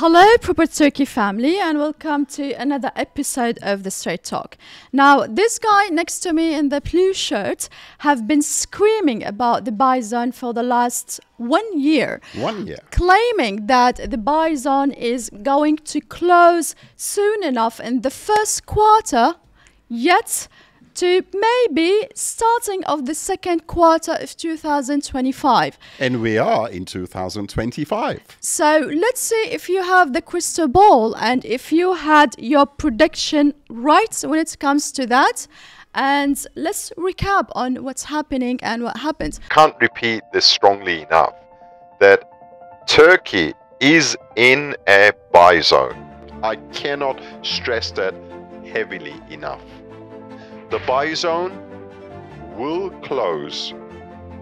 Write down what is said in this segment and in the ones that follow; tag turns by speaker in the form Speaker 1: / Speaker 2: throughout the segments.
Speaker 1: Hello, Proper Turkey family, and welcome to another episode of The Straight Talk. Now, this guy next to me in the blue shirt have been screaming about the buy zone for the last 1 year.
Speaker 2: 1 year.
Speaker 1: Claiming that the buy zone is going to close soon enough in the first quarter, yet to maybe starting of the second quarter of 2025.
Speaker 2: And we are in 2025.
Speaker 1: So let's see if you have the crystal ball and if you had your prediction right when it comes to that. And let's recap on what's happening and what happened.
Speaker 3: Can't repeat this strongly enough that Turkey is in a buy zone. I cannot stress that heavily enough. The buy zone will close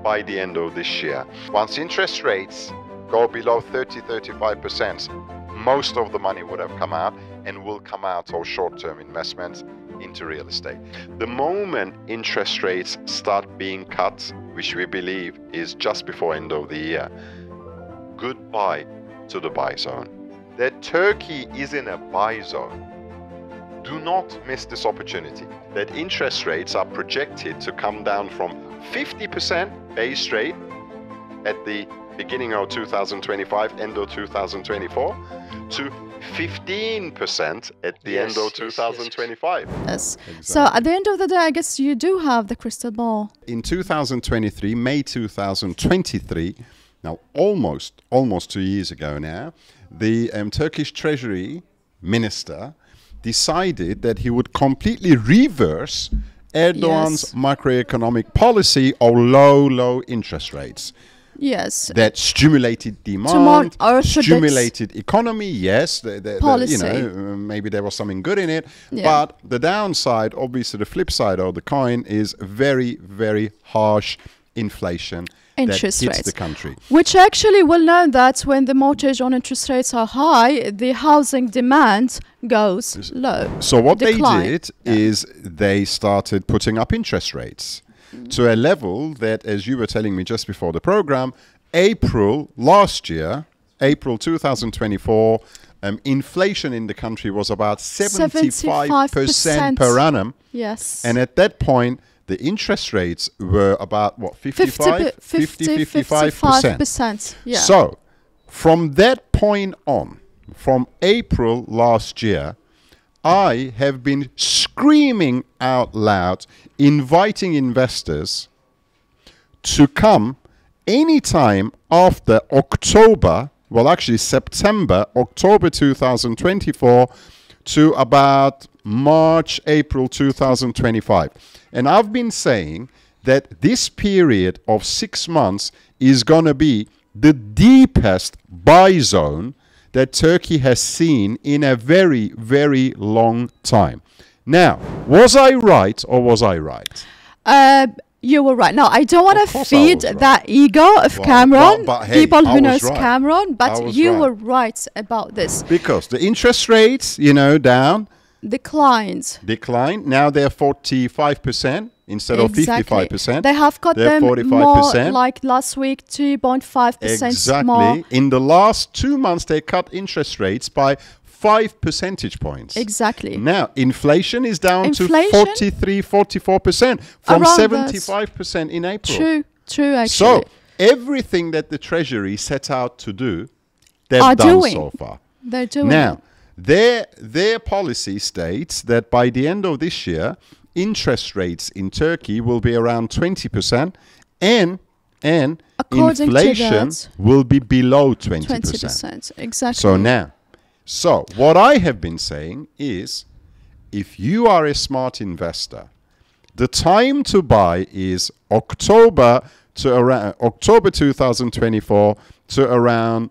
Speaker 3: by the end of this year. Once interest rates go below 30-35%, most of the money would have come out and will come out of short-term investments into real estate. The moment interest rates start being cut, which we believe is just before end of the year, goodbye to the buy zone. That Turkey is in a buy zone. Do not miss this opportunity. That interest rates are projected to come down from 50% base rate at the beginning of 2025, end of 2024, to 15% at the end of 2025.
Speaker 1: Yes. Exactly. So at the end of the day, I guess you do have the crystal ball.
Speaker 2: In 2023, May 2023, now almost 2 years ago now, the Turkish Treasury Minister decided that he would completely reverse Erdogan's macroeconomic policy of low interest rates.
Speaker 1: Yes.
Speaker 2: That stimulated demand, stimulated economy, yes.
Speaker 1: Policy.
Speaker 2: Maybe there was something good in it. Yeah. But the downside, obviously the flip side of the coin, is very harsh inflation
Speaker 1: interest
Speaker 2: that hits
Speaker 1: rates
Speaker 2: the country.
Speaker 1: Which actually will know that when the mortgage on interest rates are high, the housing demand goes low.
Speaker 2: So what they did is they started putting up interest rates to a level that, as you were telling me just before the program, April last year, April 2024, inflation in the country was about 75% per annum.
Speaker 1: Yes.
Speaker 2: And at that point, the interest rates were about, what, 55%?
Speaker 1: Yeah.
Speaker 2: So, from that point on, from April last year, I have been screaming out loud, inviting investors to come anytime after October, well actually September, October 2024 to about March, April 2025. And I've been saying that this period of 6 months is going to be the deepest buy zone that Turkey has seen in a very long time. Now, was I right or was I right?
Speaker 1: You were right. Now, I don't want to feed that ego of Cameron,
Speaker 2: hey,
Speaker 1: people who knows Cameron, but you were right about this.
Speaker 2: Because the interest rates, down.
Speaker 1: Declined.
Speaker 2: Now they're 45% instead of 55%.
Speaker 1: They have got them
Speaker 2: 45%.
Speaker 1: more, like last week, 2.5% more.
Speaker 2: In the last 2 months, they cut interest rates by 5 percentage points.
Speaker 1: Exactly.
Speaker 2: Now, inflation is down to 43-44% from 75% in April.
Speaker 1: True, actually.
Speaker 2: So, everything that the Treasury set out to do, they've done so far.
Speaker 1: They're doing
Speaker 2: now, their policy states that by the end of this year, interest rates in Turkey will be around 20% and inflation will be below 20%.
Speaker 1: Exactly.
Speaker 2: So what I have been saying is, if you are a smart investor, the time to buy is October 2024 to around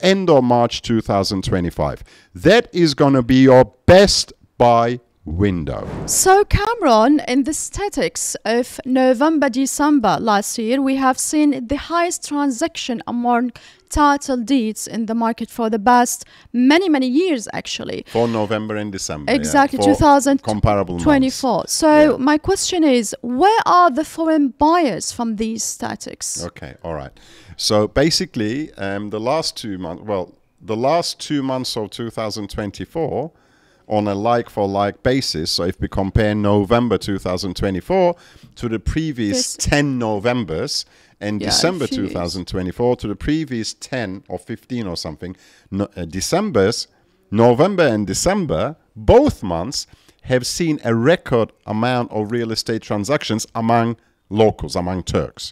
Speaker 2: end of March 2025. That is going to be your best buy window.
Speaker 1: So Cameron, in the statistics of November-December last year, we have seen the highest transaction among title deeds in the market for the past many years, actually.
Speaker 2: For November and December.
Speaker 1: Exactly,
Speaker 2: yeah,
Speaker 1: 2024. So my question is, where are the foreign buyers from these statistics?
Speaker 2: Okay, all right. So basically, the last 2 months, well, the last 2 months of 2024 on a like-for-like basis, so if we compare November 2024 to the previous 10 Novembers and December 2024 to the previous 10 or 15 or something Decembers, November and December, both months have seen a record amount of real estate transactions among locals, among Turks.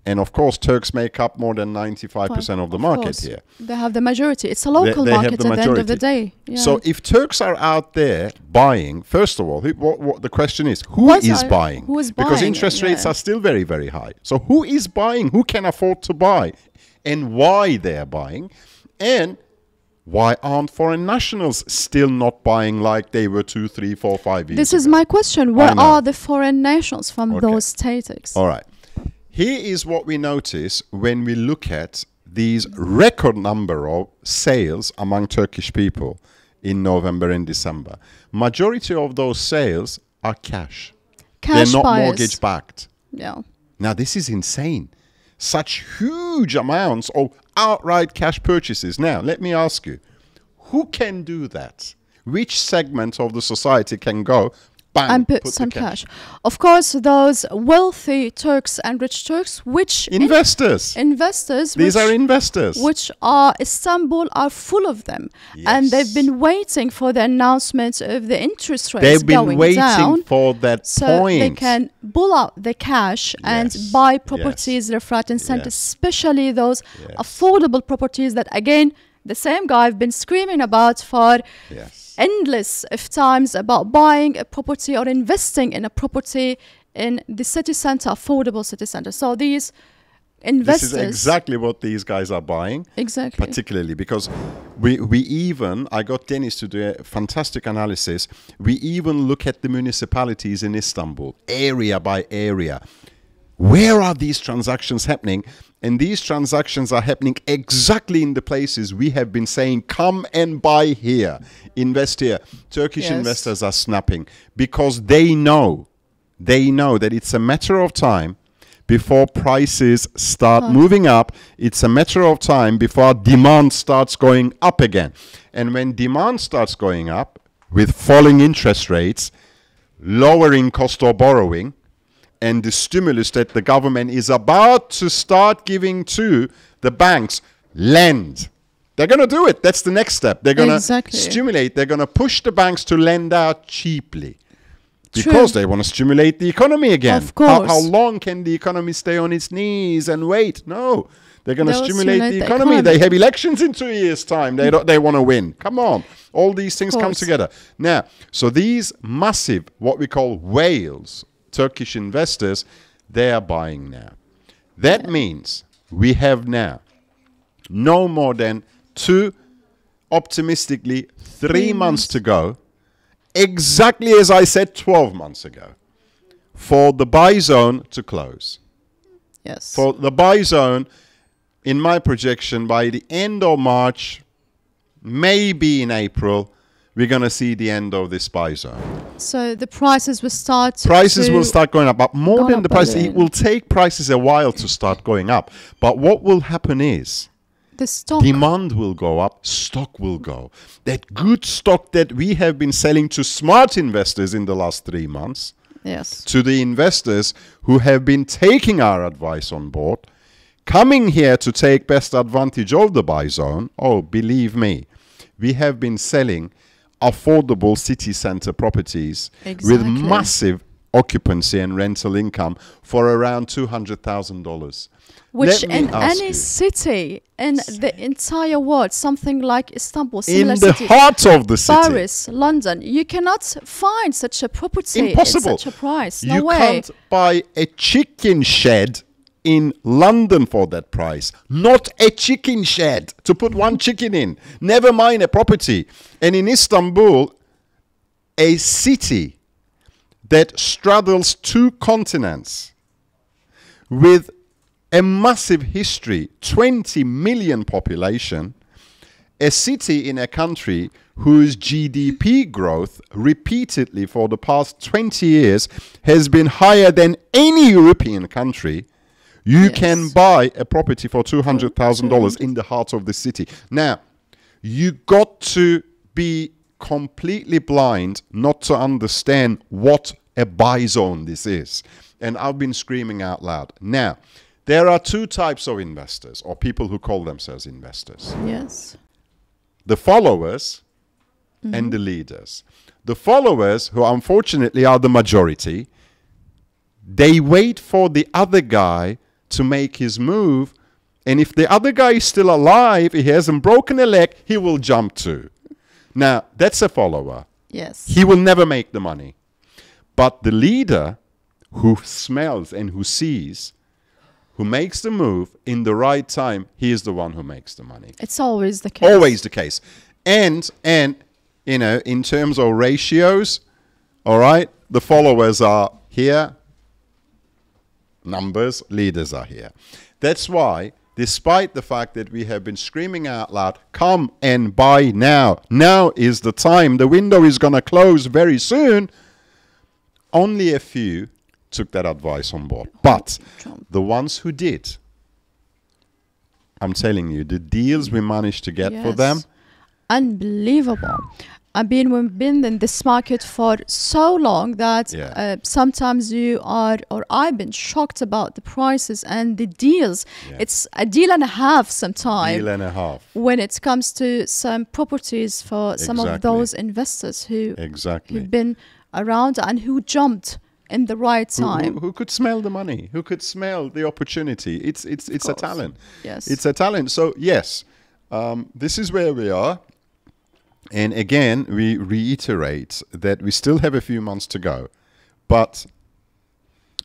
Speaker 2: And of course, Turks make up more than 95% of the market here.
Speaker 1: They have the majority. It's a local market at the end of the day. Yeah.
Speaker 2: So if Turks are out there buying, first of all, what the question is, who is buying?
Speaker 1: Who is buying?
Speaker 2: Because interest rates are still very, very high. So who is buying? Who can afford to buy? And why they're buying? And why aren't foreign nationals still not buying like they were 2, 3, 4, 5 years ago?
Speaker 1: This is my question. Where are the foreign nationals from those statistics?
Speaker 2: All right. Here is what we notice when we look at these record number of sales among Turkish people in November and December. Majority of those sales are cash. They're not mortgage backed.
Speaker 1: Yeah.
Speaker 2: Now this is insane. Such huge amounts of outright cash purchases. Now let me ask you, who can do that? Which segment of the society can go bang,
Speaker 1: and put some cash? Of course, those wealthy Turks and rich Turks, which
Speaker 2: investors, these are investors,
Speaker 1: which are Istanbul are full of them, and they've been waiting for the announcement of the interest rates
Speaker 2: they've been
Speaker 1: going
Speaker 2: waiting
Speaker 1: down,
Speaker 2: for that
Speaker 1: so
Speaker 2: point,
Speaker 1: they can pull out the cash and buy properties left, right, and center, especially those affordable properties that, again, the same guy I've been screaming about for endless of times about buying a property or investing in a property in the city center, affordable city center. So these investors...
Speaker 2: This is exactly what these guys are buying.
Speaker 1: Exactly.
Speaker 2: Particularly because we even, I got Dennis to do a fantastic analysis, we even look at the municipalities in Istanbul, area by area. Where are these transactions happening? And these transactions are happening exactly in the places we have been saying, come and buy here, invest here. Turkish investors are snapping because they know that it's a matter of time before prices start moving up. It's a matter of time before demand starts going up again. And when demand starts going up with falling interest rates, lowering cost of borrowing, and the stimulus that the government is about to start giving to the banks, lend. They're going to do it. That's the next step. They're going to stimulate. They're going to push the banks to lend out cheaply. Because they want to stimulate the economy again.
Speaker 1: Of course.
Speaker 2: How long can the economy stay on its knees and wait? No. They're going to stimulate the economy. They have elections in 2 years' time. They want to win. Come on. All these things come together. Now, so these massive, what we call whales, Turkish investors, they are buying now. That means we have now no more than 2, optimistically 3 months to go, exactly as I said 12 months ago, for the buy zone to close.
Speaker 1: Yes.
Speaker 2: For the buy zone, in my projection, by the end of March, maybe in April, we're going to see the end of this buy zone.
Speaker 1: So the prices will start
Speaker 2: will start going up. But more than the price, it will take prices a while to start going up. But what will happen is
Speaker 1: the stock
Speaker 2: demand will go up, stock will go. That good stock that we have been selling to smart investors in the last 3 months, to the investors who have been taking our advice on board, coming here to take best advantage of the buy zone, oh, believe me, we have been selling affordable city center properties with massive occupancy and rental income for around $200,000.
Speaker 1: Which in any city in the entire world, something like Istanbul,
Speaker 2: in the heart of the city,
Speaker 1: Paris, London, you cannot find such a property at such a price. No
Speaker 2: you
Speaker 1: way.
Speaker 2: Can't buy a chicken shed in London for that price. Not a chicken shed to put one chicken in. Never mind a property. And in Istanbul, a city that straddles 2 continents with a massive history, 20 million population, a city in a country whose GDP growth repeatedly for the past 20 years has been higher than any European country, you can buy a property for $200,000 in the heart of the city. Now, You got to be completely blind not to understand what a buy zone this is. And I've been screaming out loud. Now, there are two types of investors, or people who call themselves investors.
Speaker 1: Yes.
Speaker 2: The followers and the leaders. The followers, who unfortunately are the majority, they wait for the other guy to make his move, and if the other guy is still alive, he hasn't broken a leg, he will jump too. Now, that's a follower.
Speaker 1: Yes.
Speaker 2: He will never make the money. But the leader who smells and who sees, who makes the move in the right time, he is the one who makes the money.
Speaker 1: It's always the case.
Speaker 2: Always the case. And you know, in terms of ratios, all right, the followers are here, numbers, leaders are here. That's why, despite the fact that we have been screaming out loud, come and buy now. Now is the time. The window is going to close very soon. Only a few took that advice on board. But the ones who did, I'm telling you, the deals we managed to get for them.
Speaker 1: Unbelievable. We've been in this market for so long that sometimes you are, or I've been shocked about the prices and the deals. Yeah. It's a deal and a half sometimes.
Speaker 2: Deal and a half.
Speaker 1: When it comes to some properties for some of those investors who've been around and who jumped in the right time.
Speaker 2: Who could smell the money? Who could smell the opportunity? It's a talent.
Speaker 1: Yes.
Speaker 2: It's a talent. So yes, this is where we are. And again, we reiterate that we still have a few months to go, but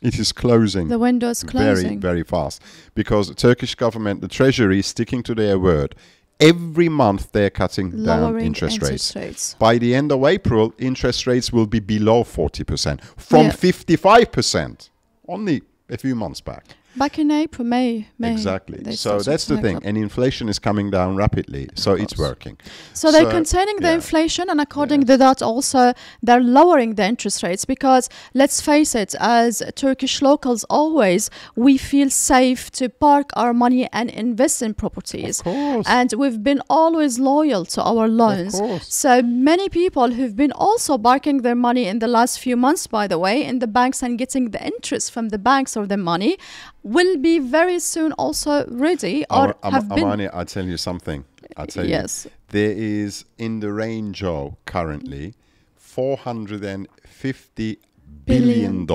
Speaker 2: it is closing.
Speaker 1: The window is closing.
Speaker 2: Very, very fast. Because the Turkish government, the treasury is sticking to their word. Every month they're cutting down interest rates. By the end of April, interest rates will be below 40%, from 55% only a few months back.
Speaker 1: Back in April, May.
Speaker 2: Exactly. So that's the thing. And inflation is coming down rapidly. So it's working.
Speaker 1: So they're containing the inflation, and according to that also, they're lowering the interest rates, because let's face it, as Turkish locals always, we feel safe to park our money and invest in properties.
Speaker 2: Of course.
Speaker 1: And we've been always loyal to our loans.
Speaker 2: Of course.
Speaker 1: So many people who've been also parking their money in the last few months, by the way, in the banks and getting the interest from the banks or the money, will be very soon also ready or have been.
Speaker 2: Amani, I'll tell you something. I'll tell you. There is in the range of currently $450 billion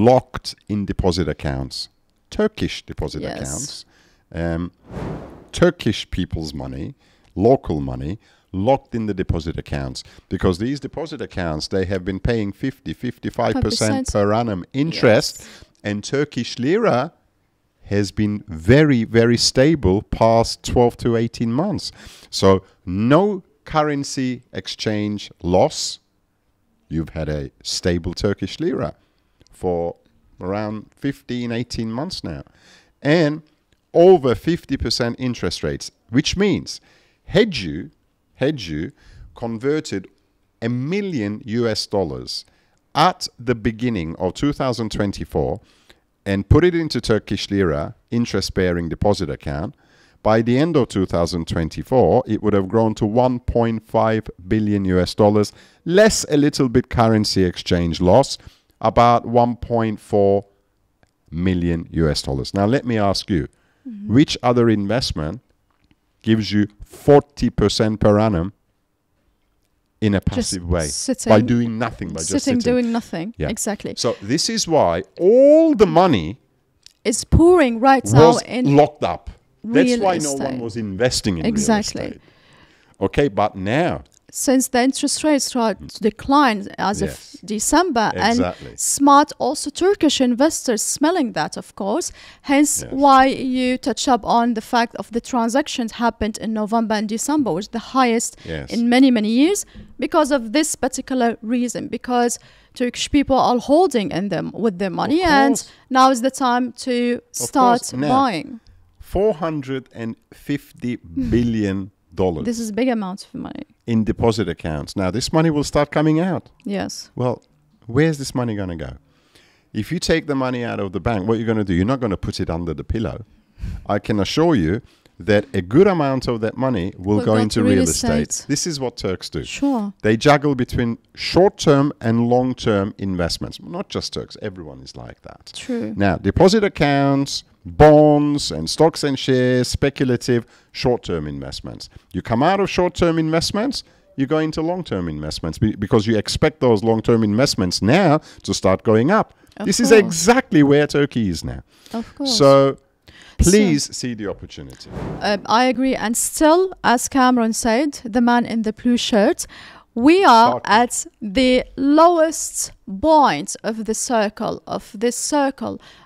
Speaker 2: locked in deposit accounts, Turkish deposit accounts, Turkish people's money, local money, locked in the deposit accounts, because these deposit accounts, they have been paying 55% per annum interest. And Turkish lira has been very, very stable past 12 to 18 months. So no currency exchange loss. You've had a stable Turkish lira for around 15, 18 months now. And over 50% interest rates, which means had you converted $1 million at the beginning of 2024 and put it into Turkish lira interest-bearing deposit account, by the end of 2024, it would have grown to $1.5 billion, less a little bit currency exchange loss, about $1.4 million. Now, let me ask you, which other investment gives you 40% per annum in a passive way, by doing nothing, by just sitting,
Speaker 1: doing nothing? Exactly.
Speaker 2: So this is why all the money
Speaker 1: is pouring right now in
Speaker 2: locked up. That's why no one was investing in real estate. Okay, but now,
Speaker 1: since the interest rates start to decline as of December, and smart also Turkish investors smelling that, of course, hence why you touch up on the fact of the transactions happened in November and December, which is the highest in many, many years, because of this particular reason, because Turkish people are holding in them with their money, and now is the time to start buying.
Speaker 2: $450 billion.
Speaker 1: This is a big amount of money
Speaker 2: in deposit accounts. Now, this money will start coming out.
Speaker 1: Yes.
Speaker 2: Well, where's this money going to go? If you take the money out of the bank, what you're going to do? You're not going to put it under the pillow. I can assure you that a good amount of that money will go into real estate. This is what Turks do.
Speaker 1: Sure.
Speaker 2: They juggle between short-term and long-term investments. Not just Turks, everyone is like that.
Speaker 1: True.
Speaker 2: Now, deposit accounts, bonds and stocks and shares, speculative short-term investments. You come out of short-term investments, you go into long-term investments because you expect those long-term investments now to start going up. This is exactly where Turkey is now.
Speaker 1: Of course.
Speaker 2: So please see the opportunity.
Speaker 1: I agree. And still, as Cameron said, the man in the blue shirt, we are at the lowest point of the circle,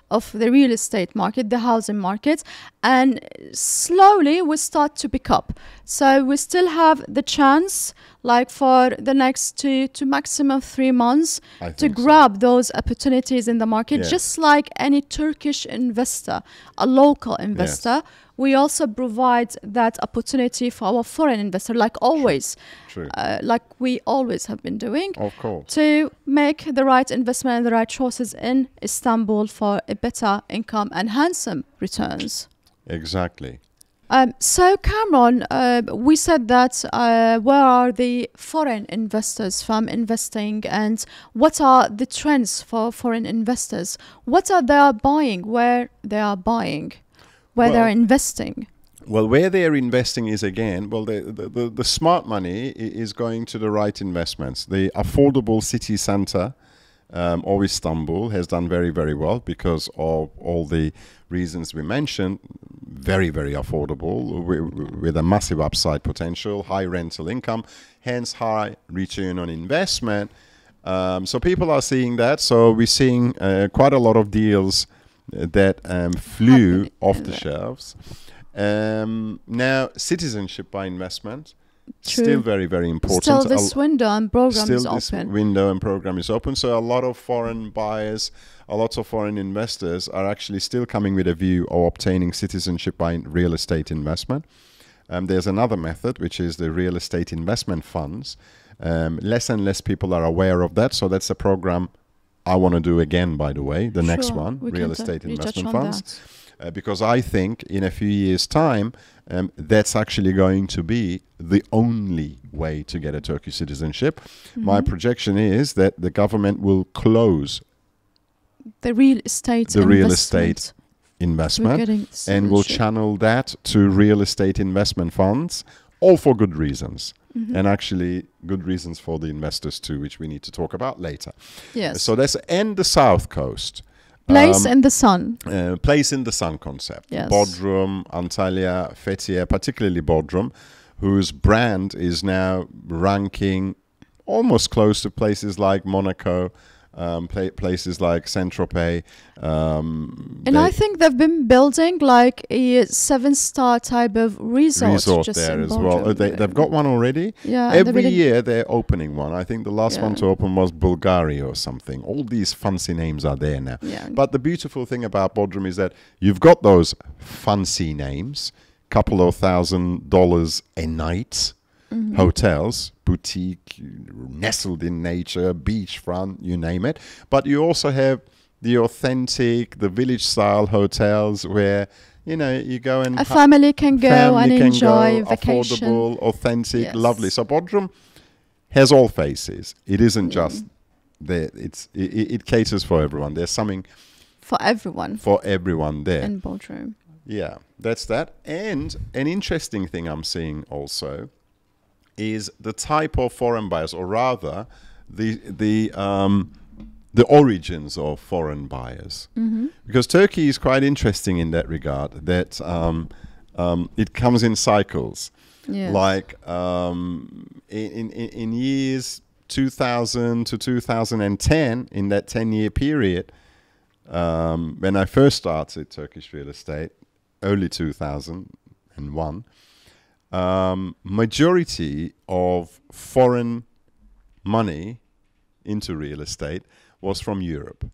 Speaker 1: of the real estate market, the housing market, and slowly we start to pick up. So we still have the chance, like for the next 2 to maximum 3 months, to grab those opportunities in the market, just like any Turkish investor, a local investor. We also provide that opportunity for our foreign investor, like always, like we always have been doing, to make the right investment and the right choices in Istanbul for a better income and handsome returns.
Speaker 2: Exactly.
Speaker 1: So Cameron, we said that where are the foreign investors from investing, and what are the trends for foreign investors? What are they buying, where they are buying? Where they're investing?
Speaker 2: Well, where they're investing is, again, well, the smart money is going to the right investments. The affordable city center of Istanbul has done very, very well because of all the reasons we mentioned. Very, very affordable with a massive upside potential, high rental income, hence high return on investment. So people are seeing that. So we're seeing quite a lot of deals that flew off the shelves. Now, citizenship by investment, still very, very important.
Speaker 1: Still this window and program is open.
Speaker 2: This window and program is open. So a lot of foreign buyers, a lot of foreign investors are actually still coming with a view of obtaining citizenship by real estate investment. There's another method, which is the real estate investment funds. Less and less people are aware of that. So that's a program I want to do again, by the way, the next one, real estate investment funds, because I think in a few years' time, that's actually going to be the only way to get a Turkish citizenship. My projection is that the government will close
Speaker 1: the real estate
Speaker 2: investment and will channel that to real estate investment funds, all for good reasons. And actually good reasons for the investors too, which we need to talk about later.
Speaker 1: Yes.
Speaker 2: So that's the south coast.
Speaker 1: Place in the sun.
Speaker 2: Place in the sun concept.
Speaker 1: Yes.
Speaker 2: Bodrum, Antalya, Fethiye, particularly Bodrum, whose brand is now ranking almost close to places like Monaco, places like Saint-Tropez.
Speaker 1: And I think they've been building like a 7-star type of resort just
Speaker 2: there as
Speaker 1: Bodrum.
Speaker 2: well. They've got one already.
Speaker 1: Yeah,
Speaker 2: every year they're opening one. I think the last one to open was Bulgaria or something. All these fancy names are there now.
Speaker 1: Yeah.
Speaker 2: But the beautiful thing about Bodrum is that you've got those fancy names, couple of $1,000 a night. Hotels, boutique, nestled in nature, beachfront, you name it. But you also have the authentic, the village-style hotels where, you know, you go and...
Speaker 1: A family can go and enjoy vacation.
Speaker 2: Affordable, authentic, lovely. So Bodrum has all faces. It isn't just there. It caters for everyone. There's something...
Speaker 1: For everyone.
Speaker 2: For everyone there.
Speaker 1: In Bodrum.
Speaker 2: Yeah, that's that. And an interesting thing I'm seeing also is the type of foreign buyers, or rather, the origins of foreign buyers. Because Turkey is quite interesting in that regard. That it comes in cycles.
Speaker 1: Yes.
Speaker 2: Like in years 2000 to 2010, in that 10-year period, when I first started Turkish real estate, early 2001. Majority of foreign money into real estate was from Europe.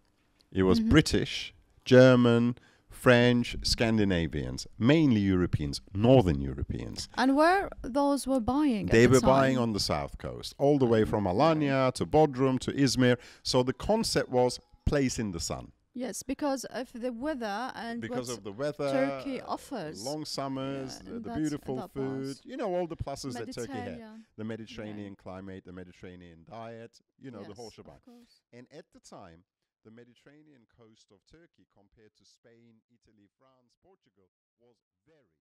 Speaker 2: It was British, German, French, Scandinavians, mainly Europeans, Northern Europeans.
Speaker 1: And where those were buying?
Speaker 2: They were buying on the south coast, all the way from Alanya to Bodrum to Izmir. So the concept was place in the sun.
Speaker 1: Yes, because of the weather and
Speaker 2: Because
Speaker 1: what
Speaker 2: of the weather,
Speaker 1: Turkey offers.
Speaker 2: long summers,
Speaker 1: Yeah,
Speaker 2: the
Speaker 1: and
Speaker 2: beautiful
Speaker 1: that
Speaker 2: food,
Speaker 1: part.
Speaker 2: you know, all the pluses that Turkey had.
Speaker 1: Mediterranean.
Speaker 2: The Mediterranean climate, the Mediterranean diet, you know, the whole
Speaker 1: Yes,
Speaker 2: shebang.
Speaker 1: of course.
Speaker 2: And at the time, the Mediterranean coast of Turkey compared to Spain, Italy, France, Portugal was very